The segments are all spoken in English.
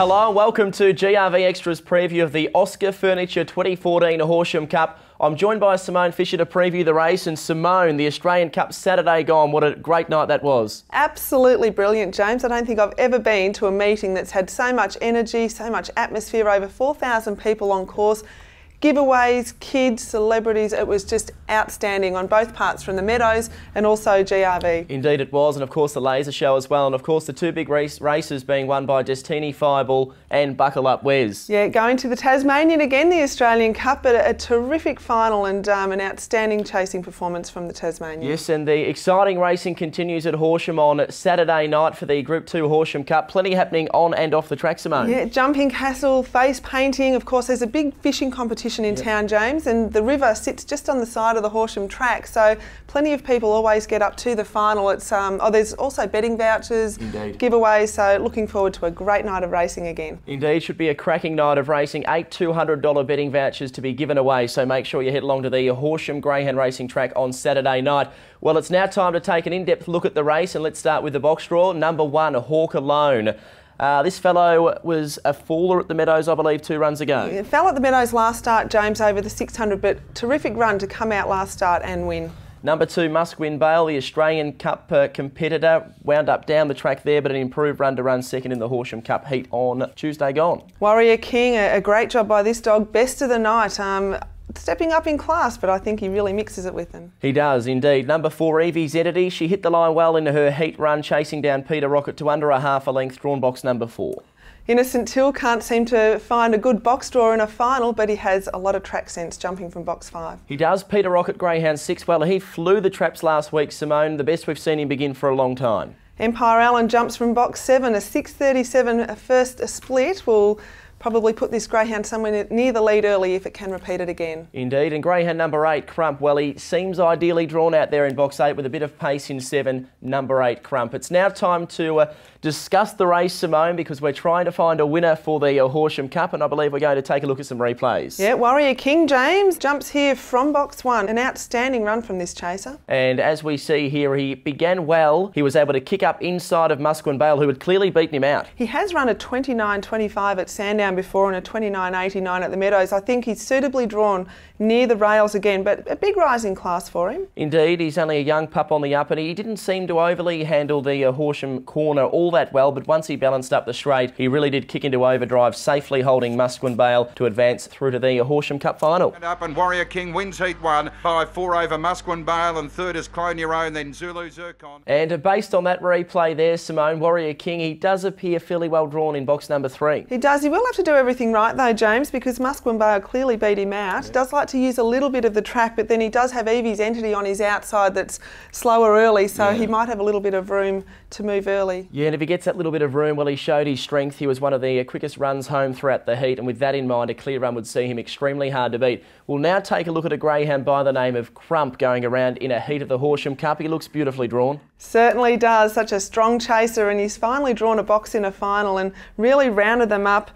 Hello and welcome to GRVextra's preview of the Oscar Furniture 2014 Horsham Cup. I'm joined by Simone Fisher to preview the race, and Simone, the Australian Cup Saturday gone, what a great night that was. Absolutely brilliant, James. I don't think I've ever been to a meeting that's had so much energy, so much atmosphere, over 4,000 people on course. Giveaways, kids, celebrities, it was just outstanding on both parts from the Meadows and also GRV. Indeed it was, and of course the laser show as well, and of course the two big races being won by Destiny Fireball and Buckle Up Wes. Yeah, going to the Tasmanian again, the Australian Cup, but a terrific final and an outstanding chasing performance from the Tasmanian. Yes, and the exciting racing continues at Horsham on Saturday night for the Group 2 Horsham Cup. Plenty happening on and off the track, Simone. Yeah, jumping castle, face painting, of course there's a big fishing competition in town, James, and the river sits just on the side of the Horsham track, so plenty of people always get up to the final. It's there's also betting vouchers, giveaways, so looking forward to a great night of racing again. Indeed, should be a cracking night of racing. 8 $200 betting vouchers to be given away, so make sure you head along to the Horsham Greyhound Racing Track on Saturday night. Well, it's now time to take an in-depth look at the race, and let's start with the box draw. Number 1, Hawk Alone. This fellow was a faller at the Meadows, I believe, 2 runs ago. Yeah, fell at the Meadows last start, James, over the 600, but terrific run to come out last start and win. Number 2, Musquin Bale, the Australian Cup competitor, wound up down the track there, but an improved run to run second in the Horsham Cup heat on Tuesday gone. Warrior King, a great job by this dog, best of the night. Stepping up in class, but I think he really mixes it with them. He does, indeed. Number 4, Evie's Entity. She hit the line well in her heat run, chasing down Peter Rocket to under a half a length, drawn box number 4. Innocent Till can't seem to find a good box draw in a final, but he has a lot of track sense jumping from box 5. He does. Peter Rocket, Greyhound 6. Well, he flew the traps last week, Simone. The best we've seen him begin for a long time. Empire Allen jumps from box 7, a 6:37 first split will probably put this greyhound somewhere near the lead early if it can repeat it again. Indeed, and greyhound number 8, Crump, well, he seems ideally drawn out there in box 8 with a bit of pace in 7, number 8, Crump. It's now time to discuss the race, Simone, because we're trying to find a winner for the Horsham Cup, and I believe we're going to take a look at some replays. Yeah, Warrior King, James, jumps here from box 1. An outstanding run from this chaser. And as we see here, he began well. He was able to kick up inside of Musquin Bale, who had clearly beaten him out. He has run a 29.25 at Sandown before and a 29.89 at the Meadows. I think he's suitably drawn near the rails again, but a big rise in class for him. Indeed, he's only a young pup on the up, and he didn't seem to overly handle the Horsham corner all that well, but once he balanced up the straight, he really did kick into overdrive, safely holding Musquin Bale to advance through to the Horsham Cup final. And Warrior King wins heat 1 by 4 over Musquin Bale, and third is Clone Your Own, then Zulu Zircon. And based on that replay there, Simone, Warrior King, he does appear fairly well drawn in box number 3. He does. He will have to do everything right though, James, because Musquin Bale clearly beat him out. Yeah. Does like to use a little bit of the track, but then he does have Evie's Entity on his outside that's slower early, so he might have a little bit of room to move early. Yeah, and if he gets that little bit of room, well, he showed his strength. He was one of the quickest runs home throughout the heat, and with that in mind, a clear run would see him extremely hard to beat. We'll now take a look at a greyhound by the name of Crump going around in a heat of the Horsham Cup. He looks beautifully drawn. Certainly does. Such a strong chaser, and he's finally drawn a box in a final and really rounded them up.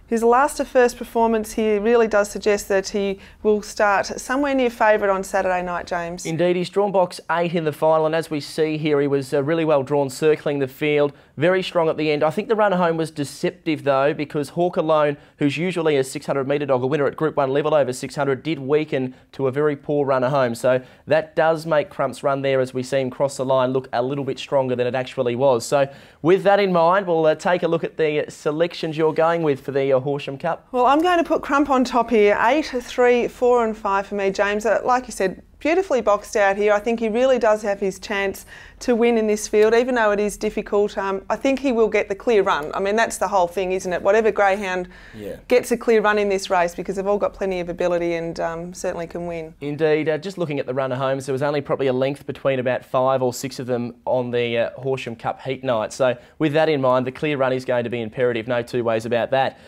His last to first performance here really does suggest that he will start somewhere near favourite on Saturday night, James. Indeed, he's drawn box 8 in the final, and as we see here, he was really well drawn, circling the field, very strong at the end. I think the run home was deceptive though, because Hawk Alone, who's usually a 600 metre dog, a winner at Group 1 level over 600, did weaken to a very poor runner home. So that does make Crump's run there, as we see him cross the line, look a little bit stronger than it actually was. So with that in mind, we'll take a look at the selections you're going with for the Horsham Cup. Well, I'm going to put Crump on top here. 8, 3, 4 and 5 for me, James. Like you said, beautifully boxed out here. I think he really does have his chance to win in this field, even though it is difficult. I think he will get the clear run. I mean, that's the whole thing, isn't it? Whatever greyhound gets a clear run in this race, because they've all got plenty of ability and certainly can win. Indeed. Just looking at the runner homes, there was only probably a length between about 5 or 6 of them on the Horsham Cup heat night. So with that in mind, the clear run is going to be imperative, no two ways about that.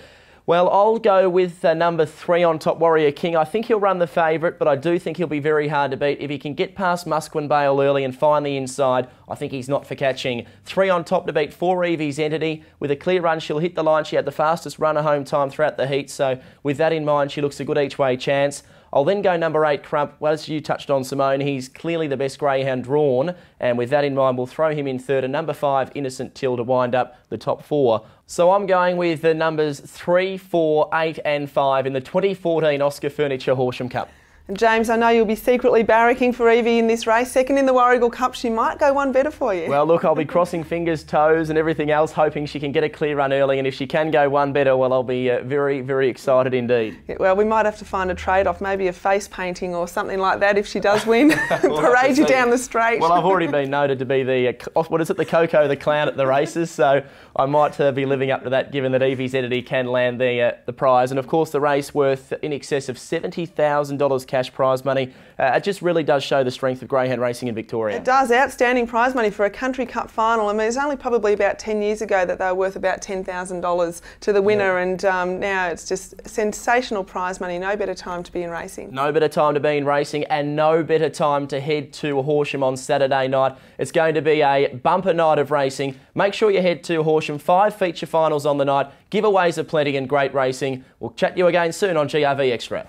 Well, I'll go with number 3 on top, Warrior King. I think he'll run the favourite, but I do think he'll be very hard to beat. If he can get past Musquin Bale early and find the inside, I think he's not for catching. 3 on top to beat 4 Evie's Entity. With a clear run, she'll hit the line. She had the fastest runner home time throughout the heat, so with that in mind, she looks a good each-way chance. I'll then go number 8, Crump. Well, as you touched on, Simone, he's clearly the best greyhound drawn, and with that in mind, we'll throw him in third, and number 5, Innocent Till, to wind up the top 4. So I'm going with the numbers 3, 4, 8 and 5 in the 2014 Oscar Furniture Horsham Cup. And James, I know you'll be secretly barracking for Evie in this race. Second in the Warragul Cup, she might go one better for you. Well, look, I'll be crossing fingers, toes and everything else, hoping she can get a clear run early. And if she can go one better, well, I'll be very, very excited indeed. Yeah, well, we might have to find a trade-off, maybe a face painting or something like that if she does win. Parade you down the straight. Well, I've already been noted to be the, the Coco the clown at the races. So I might be living up to that, given that Evie's entity can land the prize. And of course, the race worth in excess of $70,000 cash prize money. It just really does show the strength of greyhound racing in Victoria. It does. Outstanding prize money for a country cup final. I mean, it's only probably about 10 years ago that they were worth about $10,000 to the winner, and now it's just sensational prize money. No better time to be in racing. No better time to be in racing, and no better time to head to Horsham on Saturday night. It's going to be a bumper night of racing. Make sure you head to Horsham. 5 feature finals on the night, giveaways aplenty and great racing. We'll chat to you again soon on GRV Extra.